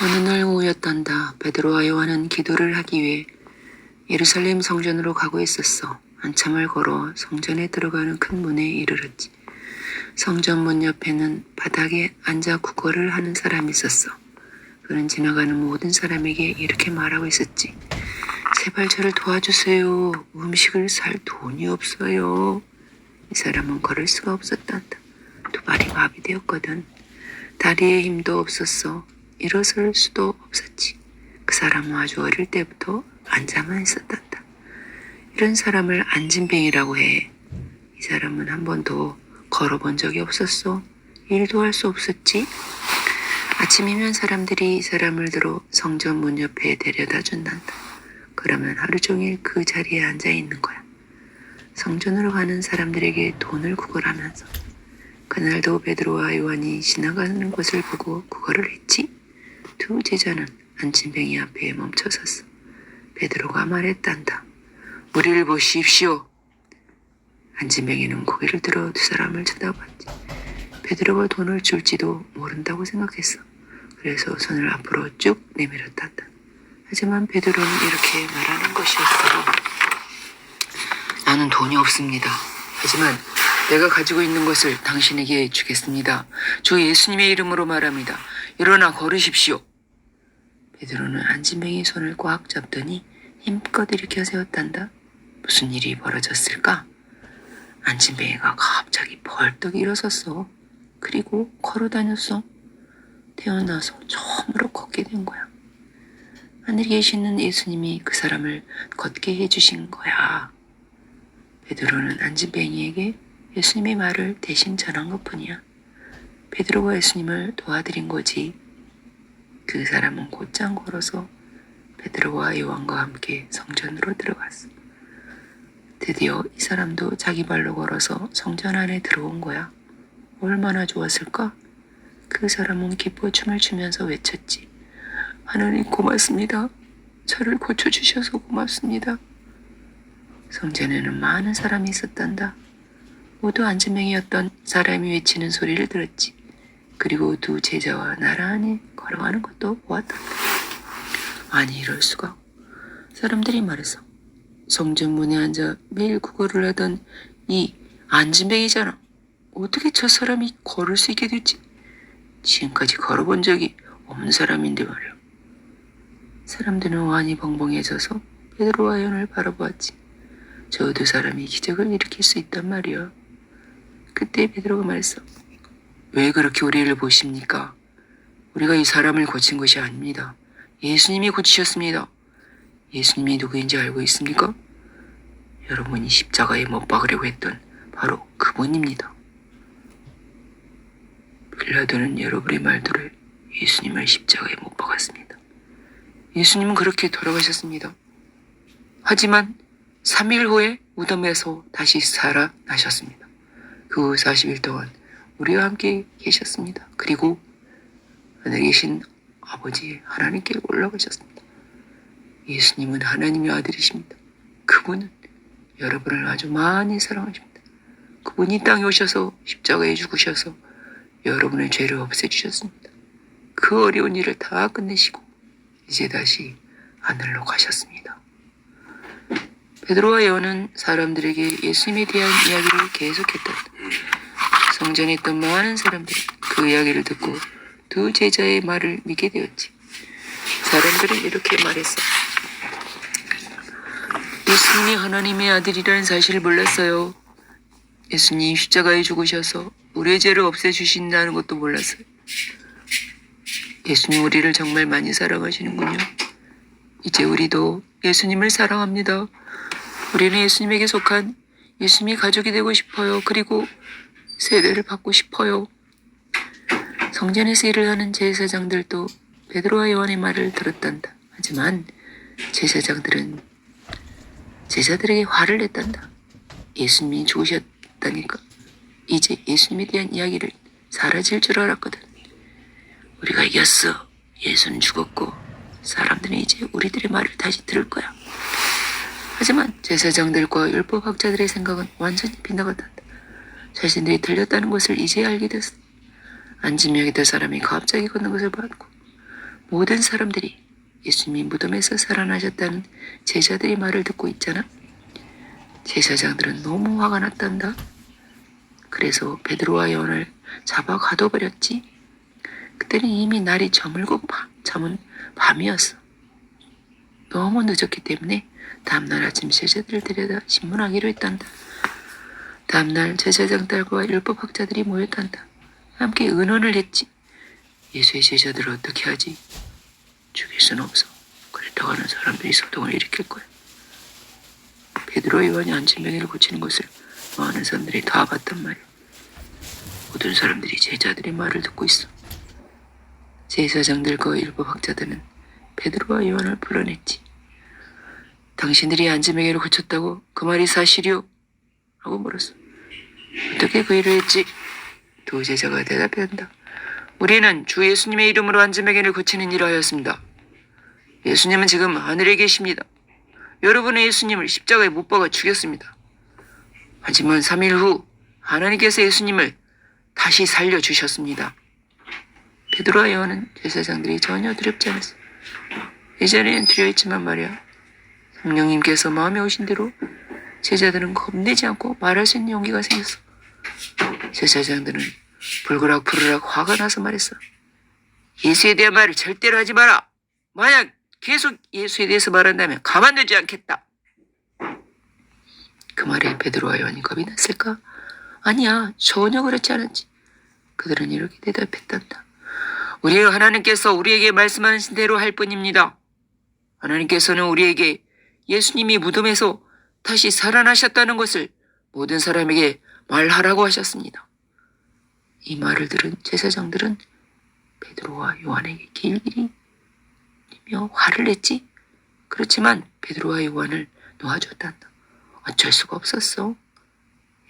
어느 날 오후였단다. 베드로와 요한은 기도를 하기 위해 예루살렘 성전으로 가고 있었어. 한참을 걸어 성전에 들어가는 큰 문에 이르렀지. 성전 문 옆에는 바닥에 앉아 구걸을 하는 사람이 있었어. 그는 지나가는 모든 사람에게 이렇게 말하고 있었지. 제발 저를 도와주세요. 음식을 살 돈이 없어요. 이 사람은 걸을 수가 없었단다. 두 발이 마비되었거든. 다리에 힘도 없었어. 일어설 수도 없었지. 그 사람은 아주 어릴 때부터 앉아만 있었단다. 이런 사람을 앉은뱅이라고 해. 이 사람은 한 번도 걸어본 적이 없었어. 일도 할 수 없었지. 아침이면 사람들이 이 사람을 들어 성전 문 옆에 데려다 준단다. 그러면 하루 종일 그 자리에 앉아 있는 거야. 성전으로 가는 사람들에게 돈을 구걸하면서. 그날도 베드로와 요한이 지나가는 것을 보고 구걸을 했지. 두 제자는 앉은뱅이 앞에 멈춰 섰어. 베드로가 말했단다. 우리를 보십시오. 앉은뱅이는 고개를 들어 두 사람을 쳐다봤지. 베드로가 돈을 줄지도 모른다고 생각했어. 그래서 손을 앞으로 쭉 내밀었단다. 하지만 베드로는 이렇게 말하는 것이었어. 나는 돈이 없습니다. 하지만 내가 가지고 있는 것을 당신에게 주겠습니다. 주 예수님의 이름으로 말합니다. 일어나 걸으십시오. 베드로는 앉은뱅이 손을 꽉 잡더니 힘껏 일으켜 세웠단다. 무슨 일이 벌어졌을까? 앉은뱅이가 갑자기 벌떡 일어섰어. 그리고 걸어다녔어. 태어나서 처음으로 걷게 된 거야. 하늘에 계시는 예수님이 그 사람을 걷게 해주신 거야. 베드로는 앉은뱅이에게 예수님의 말을 대신 전한 것뿐이야. 베드로가 예수님을 도와드린 거지. 그 사람은 곧장 걸어서 베드로와 요한과 함께 성전으로 들어갔어. 드디어 이 사람도 자기 발로 걸어서 성전 안에 들어온 거야. 얼마나 좋았을까? 그 사람은 기뻐 춤을 추면서 외쳤지. 하나님 고맙습니다. 저를 고쳐주셔서 고맙습니다. 성전에는 많은 사람이 있었단다. 모두 앉은뱅이였던 사람이 외치는 소리를 들었지. 그리고 두 제자와 나란히 걸어가는 것도 보았단다. 아니 이럴 수가. 사람들이 말했어. 성전 문에 앉아 매일 구걸을 하던 이 앉은뱅이잖아. 어떻게 저 사람이 걸을 수 있게 됐지? 지금까지 걸어본 적이 없는 사람인데 말이야. 사람들은 완히 벙벙해져서 베드로와 요한을 바라보았지. 저 두 사람이 기적을 일으킬 수 있단 말이야. 그때 베드로가 말했어. 왜 그렇게 우리를 보십니까? 우리가 이 사람을 고친 것이 아닙니다. 예수님이 고치셨습니다. 예수님이 누구인지 알고 있습니까? 여러분이 십자가에 못 박으려고 했던 바로 그분입니다. 빌라도는 여러분의 말들을 예수님을 십자가에 못 박았습니다. 예수님은 그렇게 돌아가셨습니다. 하지만 3일 후에 무덤에서 다시 살아나셨습니다. 그 후 40일 동안 우리와 함께 계셨습니다. 그리고 하늘에 계신 아버지 하나님께 올라가셨습니다. 예수님은 하나님의 아들이십니다. 그분은 여러분을 아주 많이 사랑하십니다. 그분이 땅에 오셔서 십자가에 죽으셔서 여러분의 죄를 없애주셨습니다. 그 어려운 일을 다 끝내시고 이제 다시 하늘로 가셨습니다. 베드로와 요한은 사람들에게 예수님에 대한 이야기를 계속했다. 성전에 있던 많은 사람들이 그 이야기를 듣고 두 제자의 말을 믿게 되었지. 사람들은 이렇게 말했어. 예수님이 하나님의 아들이라는 사실을 몰랐어요. 예수님 십자가에 죽으셔서 우리의 죄를 없애주신다는 것도 몰랐어요. 예수님 우리를 정말 많이 사랑하시는군요. 이제 우리도 예수님을 사랑합니다. 우리는 예수님에게 속한 예수님이 가족이 되고 싶어요. 그리고 세례를 받고 싶어요. 성전에서 일을 하는 제사장들도 베드로와 요한의 말을 들었단다. 하지만 제사장들은 제자들에게 화를 냈단다. 예수님이 죽으셨다니까 이제 예수님에 대한 이야기를 사라질 줄 알았거든. 우리가 이겼어. 예수는 죽었고 사람들은 이제 우리들의 말을 다시 들을 거야. 하지만 제사장들과 율법학자들의 생각은 완전히 빗나갔단다. 자신들이 틀렸다는 것을 이제 알게 됐어. 앉으며 있던 사람이 갑자기 걷는 것을 봤고 모든 사람들이 예수님이 무덤에서 살아나셨다는 제자들의 말을 듣고 있잖아. 제사장들은 너무 화가 났단다. 그래서 베드로와 요한을 잡아 가둬버렸지. 그때는 이미 날이 저물고 잠은 밤이었어. 너무 늦었기 때문에 다음날 아침 제자들을 데려다 신문하기로 했단다. 다음날 제사장 딸과 율법학자들이 모였단다. 함께 의논을 했지. 예수의 제자들을 어떻게 하지? 죽일 수는 없어. 그랬다고 하는 사람들이 소동을 일으킬 거야. 베드로와 요한이 안진병이를 고치는 것을 많은 사람들이 다 봤단 말이야. 모든 사람들이 제자들의 말을 듣고 있어. 제사장들과 율법학자들은 베드로와 요한을 불러냈지. 당신들이 안진병이를 고쳤다고 그 말이 사실이오? 라고 물었어. 어떻게 그 일을 했지? 두 제자가 대답한다. 우리는 주 예수님의 이름으로 안진병이를 고치는 일을 하였습니다. 예수님은 지금 하늘에 계십니다. 여러분의 예수님을 십자가에 못 박아 죽였습니다. 하지만 3일 후 하나님께서 예수님을 다시 살려주셨습니다. 베드로와 요한은 제사장들이 전혀 두렵지 않았어. 예전에는 두려워했지만 말이야. 성령님께서 마음에 오신 대로 제자들은 겁내지 않고 말할 수 있는 용기가 생겼어. 제사장들은 불그락 화가 나서 말했어. 예수에 대한 말을 절대로 하지 마라. 만약 계속 예수에 대해서 말한다면 가만두지 않겠다. 그 말에 베드로와 요한이 겁이 났을까? 아니야, 전혀 그렇지 않았지. 그들은 이렇게 대답했단다. 우리 하나님께서 우리에게 말씀하신 대로 할 뿐입니다. 하나님께서는 우리에게 예수님이 무덤에서 다시 살아나셨다는 것을 모든 사람에게 말하라고 하셨습니다. 이 말을 들은 제사장들은 베드로와 요한에게 길길이 화를 냈지. 그렇지만 베드로와 요한을 놓아줬단다. 어쩔 수가 없었어.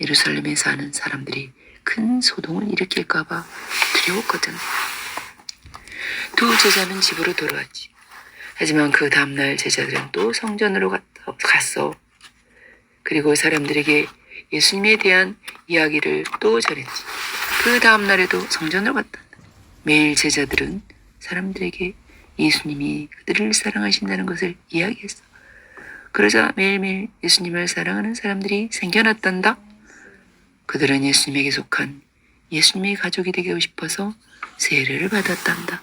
예루살렘에 사는 사람들이 큰 소동을 일으킬까봐 두려웠거든. 두 제자는 집으로 돌아왔지. 하지만 그 다음날 제자들은 또 성전으로 갔어. 그리고 사람들에게 예수님에 대한 이야기를 또 전했지. 그 다음날에도 성전으로 갔다. 매일 제자들은 사람들에게 예수님이 그들을 사랑하신다는 것을 이야기했어. 그러자 매일매일 예수님을 사랑하는 사람들이 생겨났단다. 그들은 예수님에게 속한 예수님의 가족이 되고 싶어서 세례를 받았단다.